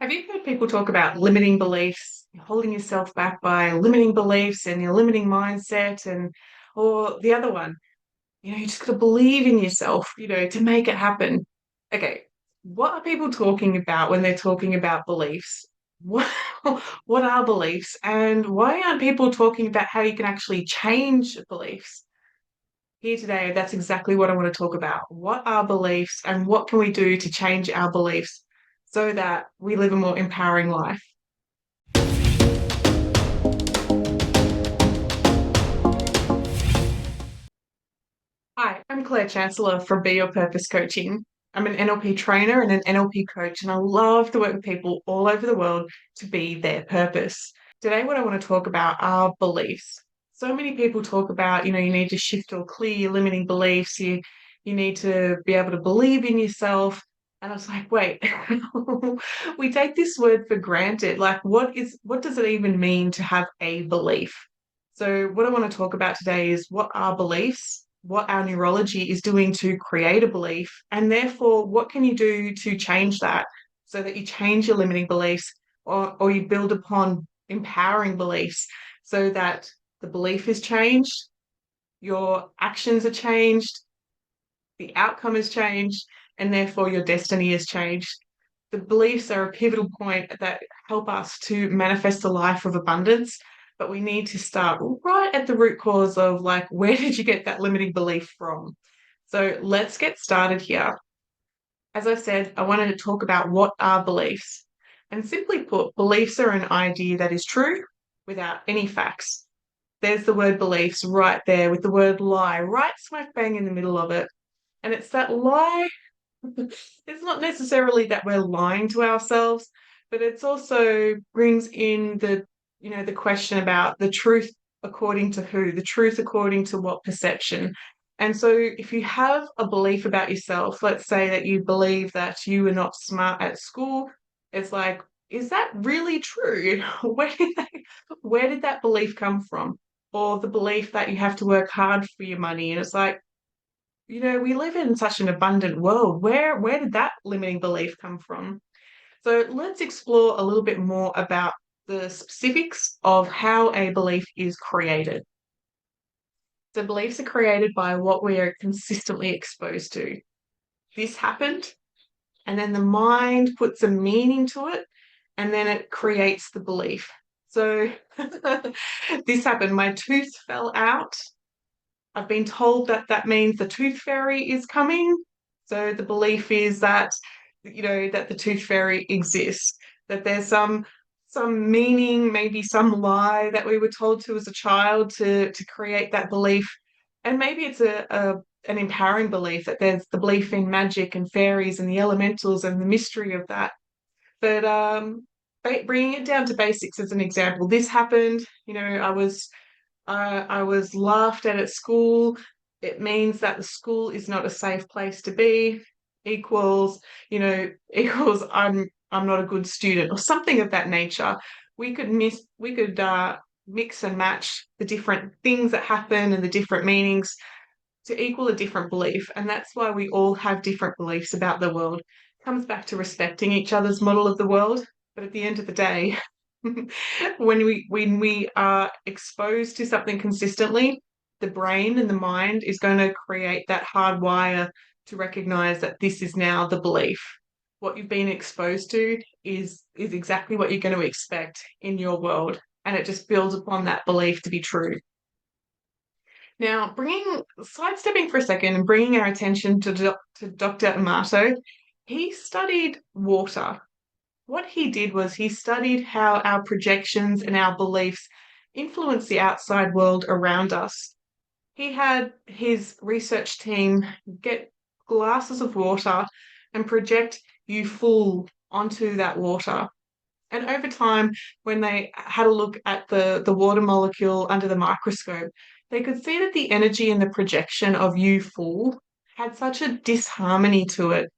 Have you heard people talk about limiting beliefs, holding yourself back by limiting beliefs and your limiting mindset or the other one, you just got to believe in yourself, to make it happen. Okay, what are people talking about when they're talking about beliefs? What what are beliefs and why aren't people talking about how you can actually change beliefs? Here today, that's exactly what I want to talk about. What are beliefs and what can we do to change our beliefs so that we live a more empowering life? Hi, I'm Claire Chancellor from Be Your Purpose Coaching. I'm an NLP trainer and an NLP coach, and I love to work with people all over the world to be their purpose. Today, what I want to talk about are beliefs. So many people talk about, you need to shift or clear your limiting beliefs. You need to be able to believe in yourself. And I was like, wait, we take this word for granted. Like, what does it even mean to have a belief? So, what I want to talk about today is what are beliefs, what our neurology is doing to create a belief, and therefore, what can you do to change that so that you change your limiting beliefs or you build upon empowering beliefs so that the belief is changed, your actions are changed, the outcome is changed, and therefore your destiny is changed. The beliefs are a pivotal point that help us to manifest a life of abundance, but we need to start right at the root cause of like, where did you get that limiting belief from? So let's get started here. As I said, I wanted to talk about what are beliefs. And simply put, beliefs are an idea that is true without any facts. There's the word beliefs right there with the word lie, right smack bang in the middle of it. And it's that lie. It's not necessarily that we're lying to ourselves, but it's also brings in the question about the truth according to who, the truth according to what perception. And so if you have a belief about yourself, let's say that you believe that you are not smart at school, it's like, is that really true? Where did that belief come from? Or the belief that you have to work hard for your money. And it's like, we live in such an abundant world. Where did that limiting belief come from? So let's explore a little bit more about the specifics of how a belief is created. So beliefs are created by what we are consistently exposed to. This happened, and then the mind puts a meaning to it, and then it creates the belief. So this happened, my tooth fell out. I've been told that that means the tooth fairy is coming. So the belief is that, that the tooth fairy exists, that there's some meaning, maybe some lie that we were told to as a child to create that belief. And maybe it's an empowering belief that there's the belief in magic and fairies and the elementals and the mystery of that. But bringing it down to basics as an example, this happened. I was laughed at school. It means that the school is not a safe place to be. Equals, equals I'm not a good student or something of that nature. We could mix and match the different things that happen and the different meanings to equal a different belief. And that's why we all have different beliefs about the world. It comes back to respecting each other's model of the world. But at the end of the day, when we are exposed to something consistently, the brain and the mind is going to create that hard wire to recognize that this is now the belief. What you've been exposed to is exactly what you're going to expect in your world, and it just builds upon that belief to be true. Now, sidestepping for a second and bringing our attention to Dr. Amato, he studied water. What he did was he studied how our projections and our beliefs influence the outside world around us. He had his research team get glasses of water and project you full onto that water. And over time, when they had a look at the water molecule under the microscope, they could see that the energy in the projection of you full had such a disharmony to it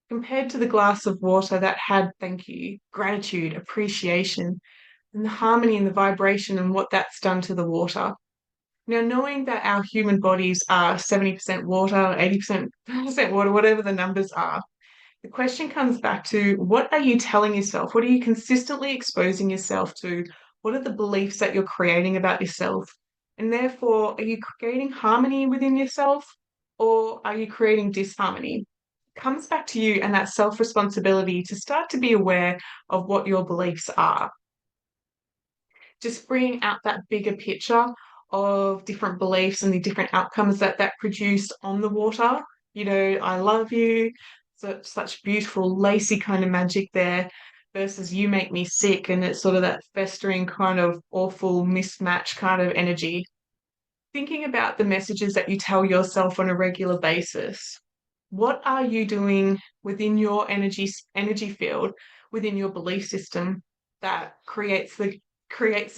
compared to the glass of water that had thank you, gratitude, appreciation, and the harmony and the vibration and what that's done to the water. Now, knowing that our human bodies are 70% water, 80% water, whatever the numbers are, The question comes back to, what are you telling yourself? What are you consistently exposing yourself to? What are the beliefs that you're creating about yourself? And therefore, are you creating harmony within yourself, or are you creating disharmony? It comes back to you and that self-responsibility to start to be aware of what your beliefs are. Just bringing out that bigger picture of different beliefs and the different outcomes that produced on the water. I love you, such beautiful lacy kind of magic there, versus you make me sick, and it's sort of that festering kind of awful mismatch kind of energy. Thinking about the messages that you tell yourself on a regular basis. What are you doing within your energy field, within your belief system, that creates the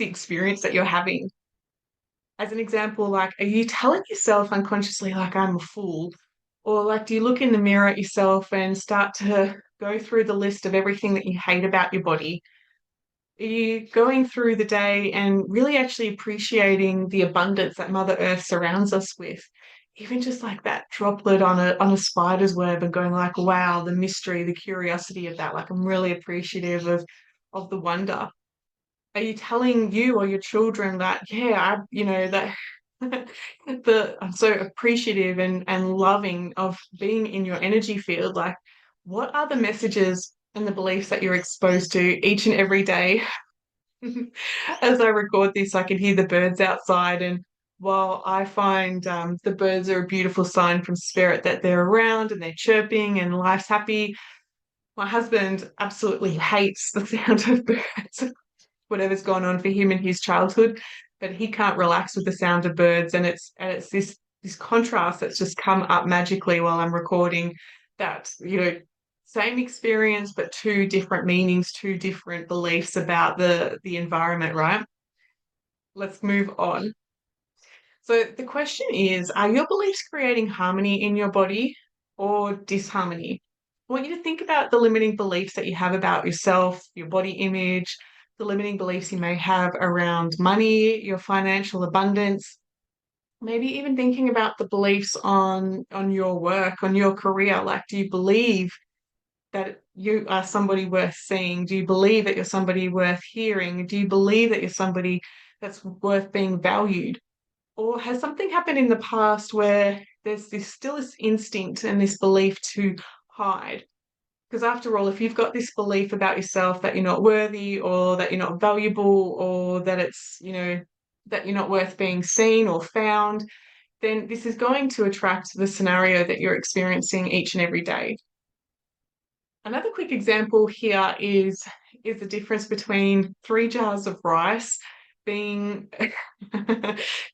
experience that you're having? As an example, like, are you telling yourself unconsciously, like, I'm a fool? Or like, do you look in the mirror at yourself and start to go through the list of everything that you hate about your body? Are you going through the day and really actually appreciating the abundance that Mother Earth surrounds us with? Even just like that droplet on a spider's web, and going like, wow, the mystery, the curiosity of that. Like, I'm really appreciative of the wonder. Are you telling you or your children that, yeah, that I'm so appreciative and loving of being in your energy field? Like, what are the messages and the beliefs that you're exposed to each and every day? As I record this, I can hear the birds outside, and while I find the birds are a beautiful sign from spirit that they're around and they're chirping and life's happy, my husband absolutely hates the sound of birds. Whatever's gone on for him in his childhood, but he can't relax with the sound of birds, and it's this contrast that's just come up magically while I'm recording. That, same experience, but two different meanings, two different beliefs about the environment, right? Let's move on. So the question is, are your beliefs creating harmony in your body or disharmony? I want you to think about the limiting beliefs that you have about yourself, your body image, the limiting beliefs you may have around money, your financial abundance, maybe even thinking about the beliefs on your work, on your career. Like, do you believe that you are somebody worth seeing? Do you believe that you're somebody worth hearing? Do you believe that you're somebody that's worth being valued? Or has something happened in the past where there's this instinct and this belief to hide? Because after all, if you've got this belief about yourself that you're not worthy, or that you're not valuable, or that that you're not worth being seen or found, then this is going to attract the scenario that you're experiencing each and every day. Another quick example here is the difference between 3 jars of rice being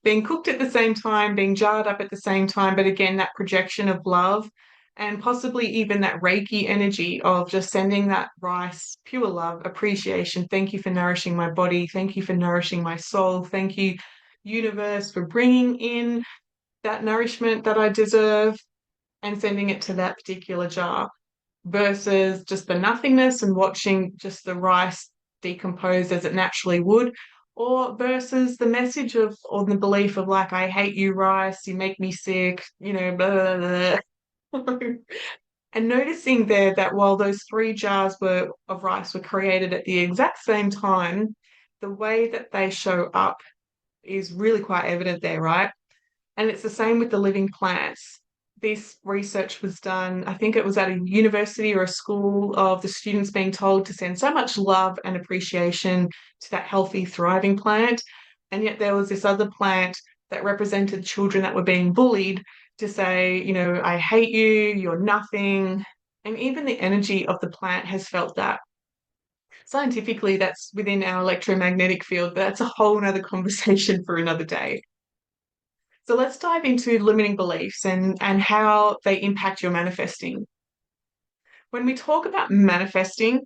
being cooked at the same time, being jarred up at the same time, but again, that projection of love, and possibly even that Reiki energy of just sending that rice pure love, appreciation. Thank you for nourishing my body. Thank you for nourishing my soul. Thank you, universe, for bringing in that nourishment that I deserve, and sending it to that particular jar, versus just the nothingness and watching just the rice decompose as it naturally would, or versus the message of, or the belief of, like, I hate you, rice, you make me sick, blah, blah, blah. And noticing there that while those 3 jars of rice were created at the exact same time, the way that they show up is really quite evident there, right? And it's the same with the living plants. This research was done, I think it was at a university or a school, of the students being told to send so much love and appreciation to that healthy, thriving plant. And yet there was this other plant that represented children that were being bullied, to say, I hate you, you're nothing. And even the energy of the plant has felt that. Scientifically, that's within our electromagnetic field, but that's a whole nother conversation for another day. So let's dive into limiting beliefs and how they impact your manifesting. When we talk about manifesting,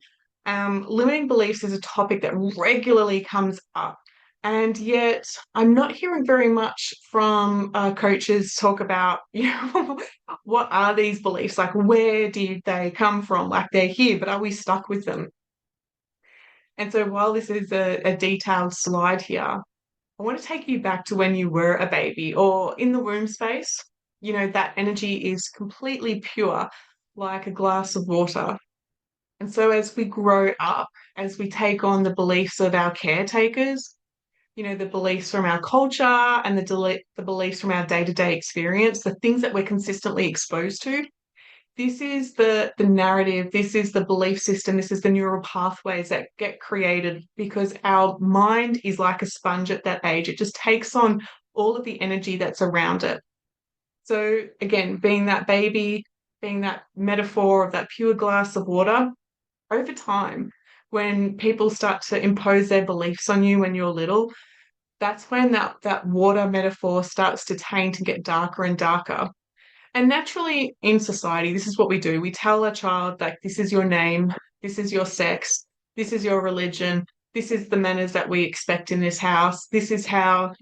limiting beliefs is a topic that regularly comes up. And yet I'm not hearing very much from coaches talk about, what are these beliefs? Like, where did they come from? Like, they're here, but are we stuck with them? And so while this is a detailed slide here, I want to take you back to when you were a baby or in the womb space. That energy is completely pure. like a glass of water. And so as we grow up, as we take on the beliefs of our caretakers, the beliefs from our culture and the beliefs from our day-to-day experience, the things that we're consistently exposed to, this is the narrative, this is the belief system, this is the neural pathways that get created because our mind is like a sponge at that age. It just takes on all of the energy that's around it. So again, being that baby, being that metaphor of that pure glass of water, over time, when people start to impose their beliefs on you when you're little, that's when that water metaphor starts to taint and get darker and darker. And naturally in society, this is what we do. We tell a child, like, this is your name, this is your sex, this is your religion, this is the manners that we expect in this house, this is how,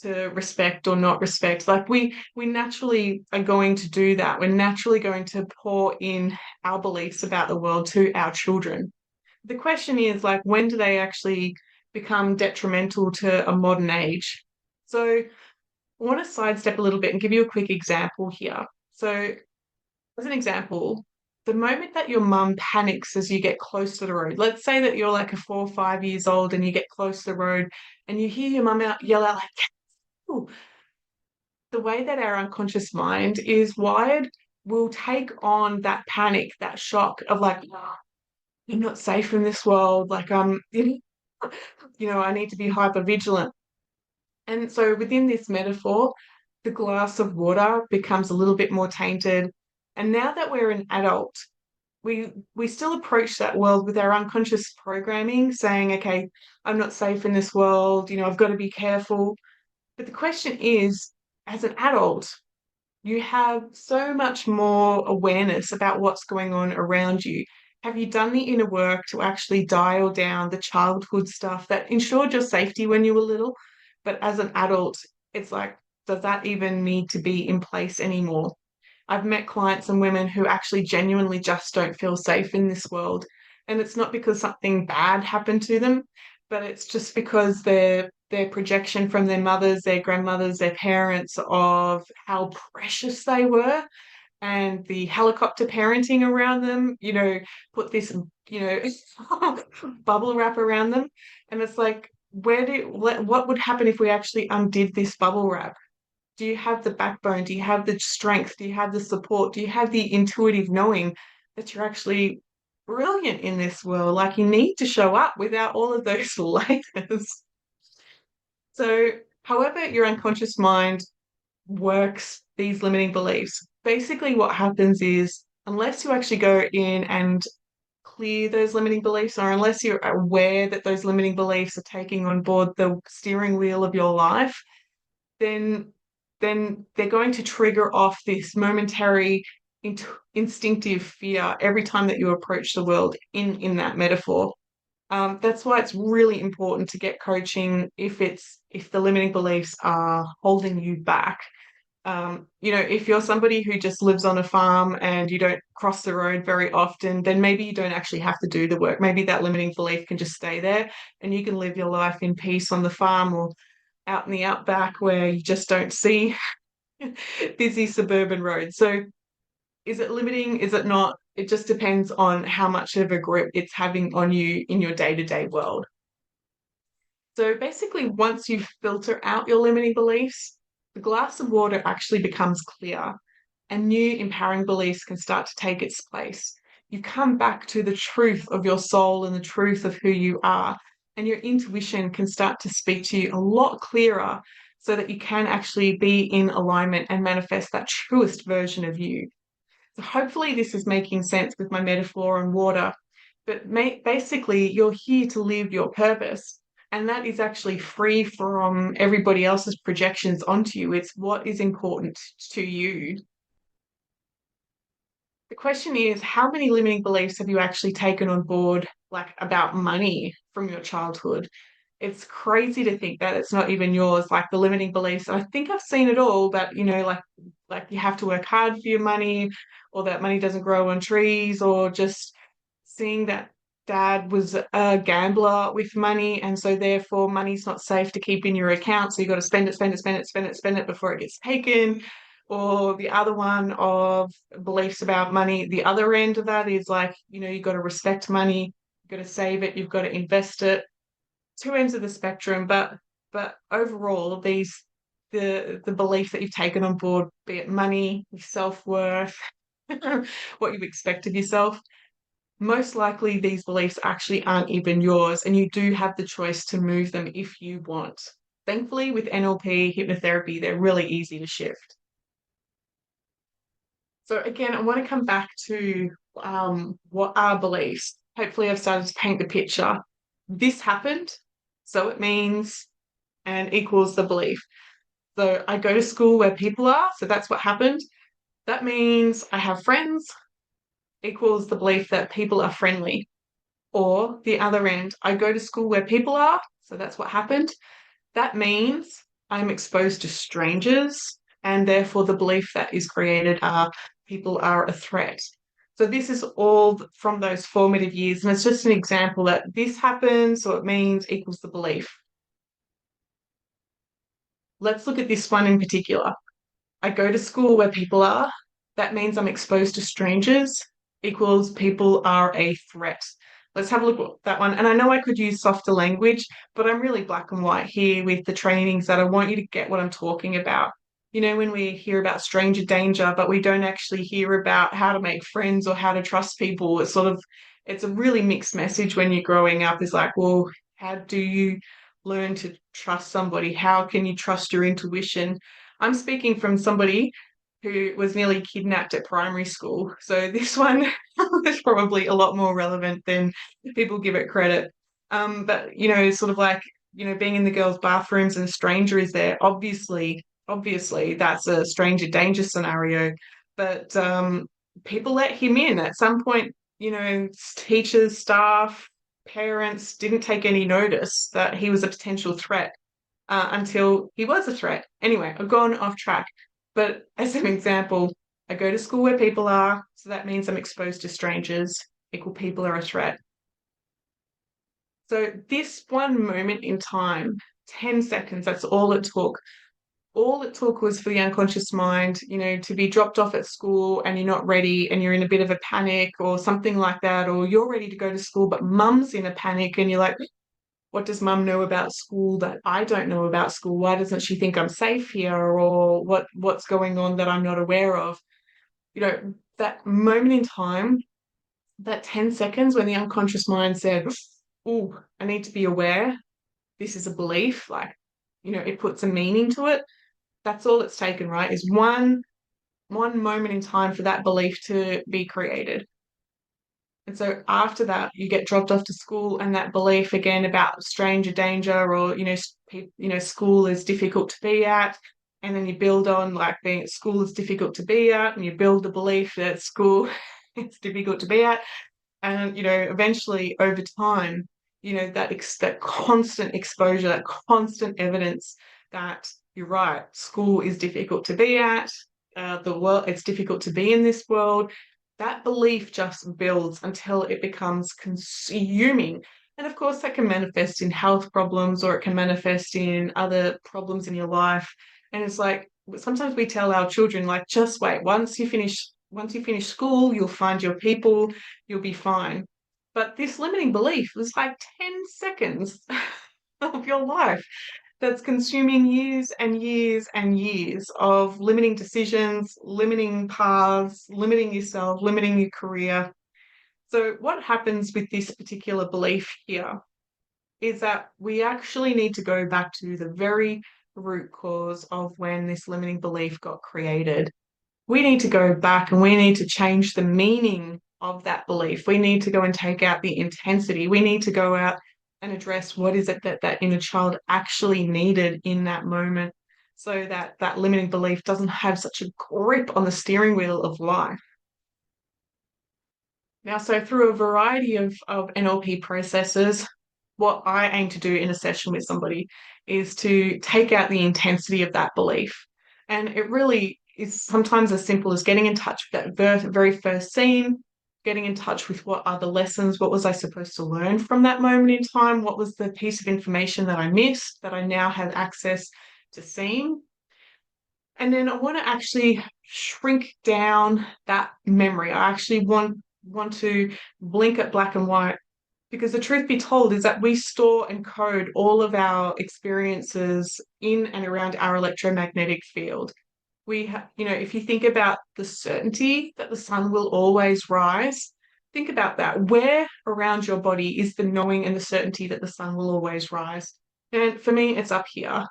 to respect or not respect. Like we naturally are going to do that. We're naturally going to pour in our beliefs about the world to our children. The question is, like, when do they actually become detrimental to a modern age? So I want to sidestep a little bit and give you a quick example here. So, as an example, the moment that your mum panics as you get close to the road, let's say that you're like a 4 or 5 years old and you get close to the road and you hear your mum yell out like, "Ooh," the way that our unconscious mind is wired will take on that panic, that shock of like, "Oh, I'm not safe in this world. Like, I need to be hyper vigilant." And so within this metaphor, the glass of water becomes a little bit more tainted. And now that we're an adult, we still approach that world with our unconscious programming, saying, okay, I'm not safe in this world, I've got to be careful. But the question is, as an adult, you have so much more awareness about what's going on around you. Have you done the inner work to actually dial down the childhood stuff that ensured your safety when you were little? But as an adult, it's like, does that even need to be in place anymore? I've met clients and women who actually genuinely just don't feel safe in this world. And it's not because something bad happened to them, but it's just because their projection from their mothers, their grandmothers, their parents of how precious they were and the helicopter parenting around them, put this, bubble wrap around them. And it's like, what would happen if we actually undid this bubble wrap? Do you have the backbone? Do you have the strength? Do you have the support? Do you have the intuitive knowing that you're actually brilliant in this world? Like, you need to show up without all of those layers. So, however, your unconscious mind works these limiting beliefs, basically what happens is, unless you actually go in and clear those limiting beliefs, or unless you're aware that those limiting beliefs are taking on board the steering wheel of your life, then they're going to trigger off this momentary instinctive fear every time that you approach the world in that metaphor. That's why it's really important to get coaching if the limiting beliefs are holding you back. If you're somebody who just lives on a farm and you don't cross the road very often, then maybe you don't actually have to do the work. Maybe that limiting belief can just stay there and you can live your life in peace on the farm or out in the outback where you just don't see busy suburban roads. So is it limiting? Is it not? It just depends on how much of a grip it's having on you in your day-to-day world. So basically, once you filter out your limiting beliefs, the glass of water actually becomes clear and new empowering beliefs can start to take its place. You come back to the truth of your soul and the truth of who you are, and your intuition can start to speak to you a lot clearer so that you can actually be in alignment and manifest that truest version of you. So hopefully this is making sense with my metaphor on water, but basically you're here to live your purpose. And that is actually free from everybody else's projections onto you. It's what is important to you. The question is, how many limiting beliefs have you actually taken on board, like about money from your childhood? It's crazy to think that it's not even yours, like the limiting beliefs. I think I've seen it all, but like you have to work hard for your money, or that money doesn't grow on trees, or just seeing that dad was a gambler with money, and so therefore money's not safe to keep in your account. So you got to spend it, spend it, spend it, spend it, spend it before it gets taken. Or the other one of beliefs about money, the other end of that is like, you've got to respect money, you've got to save it, you've got to invest it. Two ends of the spectrum, but overall, the belief that you've taken on board, be it money, your self-worth, what you expect of yourself, most likely these beliefs actually aren't even yours, and you do have the choice to move them if you want. Thankfully, with NLP hypnotherapy, they're really easy to shift. So again, I want to come back to what are beliefs. Hopefully, I've started to paint the picture. This happened, so it means and equals the belief. So I go to school where people are, so that's what happened. That means I have friends, equals the belief that people are friendly. Or the other end, I go to school where people are, so that's what happened. That means I'm exposed to strangers, and therefore the belief that is created are people are a threat. So this is all from those formative years, and it's just an example that this happens, so it means equals the belief. Let's look at this one in particular. I go to school where people are. That means I'm exposed to strangers, equals people are a threat. Let's have a look at that one. And I know I could use softer language, but I'm really black and white here with the trainings that I want you to get what I'm talking about. When we hear about stranger danger, but we don't actually hear about how to make friends or how to trust people, it's a really mixed message when you're growing up. It's like, well, how do you learn to trust somebody? How can you trust your intuition? I'm speaking from somebody who was nearly kidnapped at primary school. So this one is probably a lot more relevant than people give it credit. But sort of like, being in the girls' bathrooms and a stranger is there. Obviously, that's a stranger danger scenario. But people let him in at some point. Teachers, staff, parents didn't take any notice that he was a potential threat until he was a threat. Anyway, I've gone off track. But as an example, I go to school where people are, so that means I'm exposed to strangers, equal people are a threat. So this one moment in time, 10 seconds, that's all it took. All it took was for the unconscious mind, to be dropped off at school and you're not ready and you're in a bit of a panic or something like that, or you're ready to go to school, but mum's in a panic and you're like, what does mum know about school that I don't know about school? Why doesn't she think I'm safe here? Or what's going on that I'm not aware of? That moment in time, that 10 seconds when the unconscious mind said, oh, I need to be aware. This is a belief. Like, it puts a meaning to it. That's all it's taken, right? Is one moment in time for that belief to be created. And so after that, you get dropped off to school, and that belief again about stranger danger, or school is difficult to be at, and then you build on like being at school is difficult to be at, and you build the belief that school is difficult to be at, and eventually over time, that constant exposure, that constant evidence that you're right, school is difficult to be at, the world, it's difficult to be in this world. That belief just builds until it becomes consuming. And of course, that can manifest in health problems, or it can manifest in other problems in your life. And it's like sometimes we tell our children, like, just wait, once you finish school, you'll find your people, you'll be fine. But this limiting belief was like 10 seconds of your life that's consuming years and years and years of limiting decisions, limiting paths, limiting yourself, limiting your career. So what happens with this particular belief here is that we actually need to go back to the very root cause of when this limiting belief got created. We need to go back and we need to change the meaning of that belief. We need to go and take out the intensity. We need to go out and address what is it that that inner child actually needed in that moment, so that that limiting belief doesn't have such a grip on the steering wheel of life. Now, so through a variety of NLP processes, what I aim to do in a session with somebody is to take out the intensity of that belief. And it really is sometimes as simple as getting in touch with that very first scene, getting in touch with what are the lessons, what was I supposed to learn from that moment in time, what was the piece of information that I missed that I now have access to seeing. And then I want to actually shrink down that memory. I actually want to blink it black and white, because the truth be told is that we store and code all of our experiences in and around our electromagnetic field. If you think about the certainty that the sun will always rise, think about that. Where around your body is the knowing and the certainty that the sun will always rise? And for me, it's up here.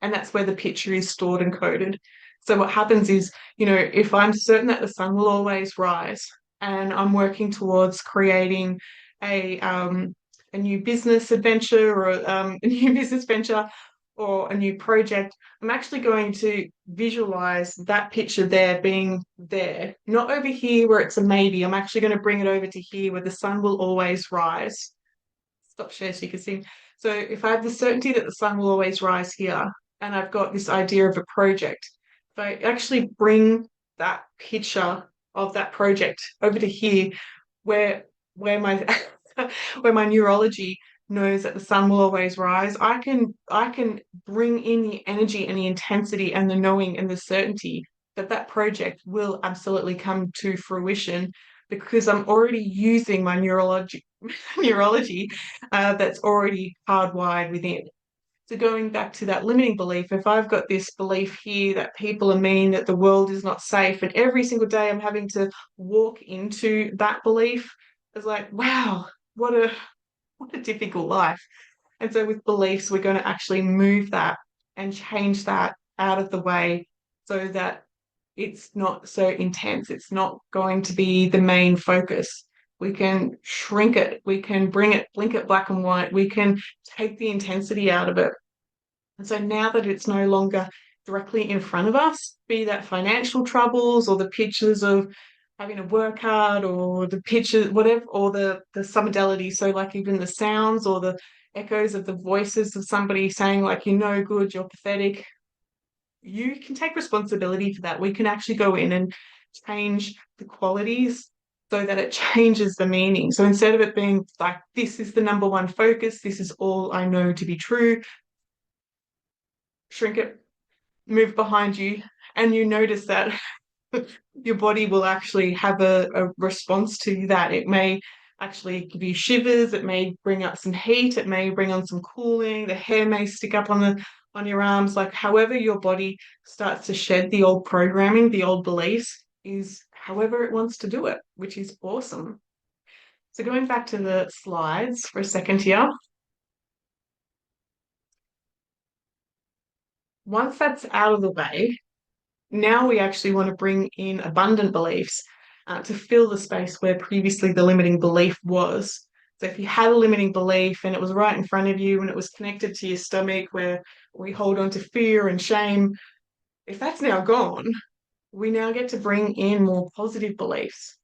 And that's where the picture is stored and coded. So what happens is, if I'm certain that the sun will always rise and I'm working towards creating a new business adventure, or a new business venture, or a new project, I'm actually going to visualize that picture there being there, not over here where it's a maybe. I'm actually going to bring it over to here where the sun will always rise. Stop share so you can see. So if I have the certainty that the sun will always rise here, and I've got this idea of a project, if I actually bring that picture of that project over to here, where my where my neurology knows that the sun will always rise, I can bring in the energy and the intensity and the knowing and the certainty that that project will absolutely come to fruition, because I'm already using my neurology that's already hardwired within. So going back to that limiting belief, if I've got this belief here that people are mean, that the world is not safe, and every single day I'm having to walk into that belief, it's like, wow, what a difficult life. And so with beliefs, we're going to actually move that and change that out of the way so that it's not so intense. It's not going to be the main focus. We can shrink it. We can blink it black and white. We can take the intensity out of it. And so now that it's no longer directly in front of us, be that financial troubles or the pictures of having to work hard, or the pictures, whatever, or the submodality. So like even the sounds or the echoes of the voices of somebody saying like, you're no good, you're pathetic. You can take responsibility for that. We can actually go in and change the qualities so that it changes the meaning. So instead of it being like, this is the number one focus, this is all I know to be true, shrink it, move behind you, and you notice that your body will actually have a response to that. It may actually give you shivers, it may bring up some heat, it may bring on some cooling, the hair may stick up on your arms. Like however your body starts to shed the old programming, the old beliefs, is however it wants to do it, which is awesome. So going back to the slides for a second here. Once that's out of the way, now we actually want to bring in abundant beliefs to fill the space where previously the limiting belief was. So if you had a limiting belief and it was right in front of you and it was connected to your stomach, where we hold on to fear and shame, if that's now gone, we now get to bring in more positive beliefs.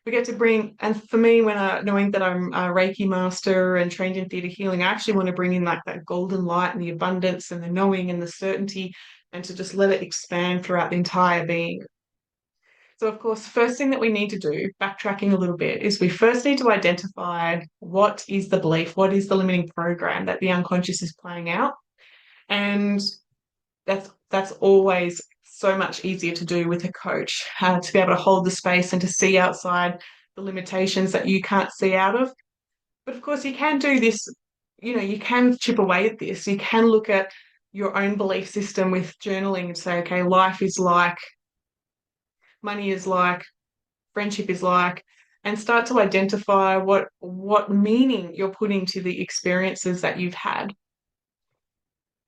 We get to bring, and for me, knowing that I'm a Reiki master and trained in theta healing, I actually want to bring in like that golden light and the abundance and the knowing and the certainty, and to just let it expand throughout the entire being. So, of course, first thing that we need to do, backtracking a little bit, is we first need to identify what is the belief, what is the limiting program that the unconscious is playing out. And that's always so much easier to do with a coach, to be able to hold the space and to see outside the limitations that you can't see out of. But of course, you can do this, you can chip away at this. You can look at your own belief system with journaling and say, okay, life is like, money is like, friendship is like, and start to identify what meaning you're putting to the experiences that you've had.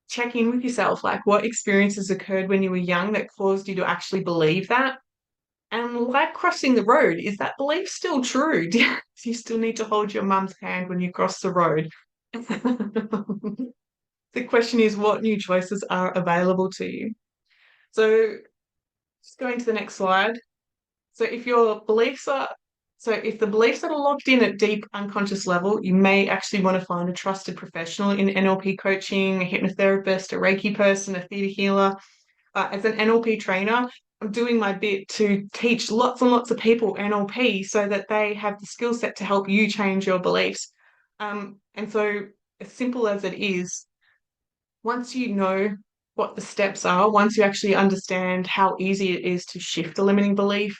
Check in with yourself, like what experiences occurred when you were young that caused you to actually believe that. And like crossing the road, is that belief still true? Do you still need to hold your mum's hand when you cross the road? The question is, what new choices are available to you? So just going to the next slide. So if the beliefs that are locked in at deep unconscious level, you may actually want to find a trusted professional in NLP coaching, a hypnotherapist, a Reiki person, a theta healer. As an NLP trainer, I'm doing my bit to teach lots and lots of people NLP so that they have the skill set to help you change your beliefs. And so as simple as it is, once you know what the steps are, once you actually understand how easy it is to shift a limiting belief,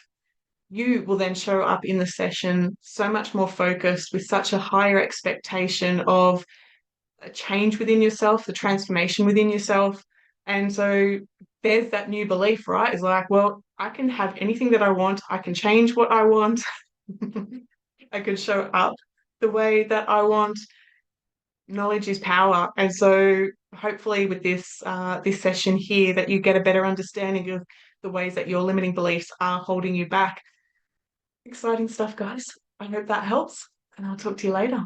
you will then show up in the session so much more focused with such a higher expectation of a change within yourself, the transformation within yourself. And so there's that new belief, right? It's like, well, I can have anything that I want. I can change what I want. I can show up the way that I want. Knowledge is power. And so hopefully with this session here that you get a better understanding of the ways that your limiting beliefs are holding you back. Exciting stuff, guys. I hope that helps, and I'll talk to you later.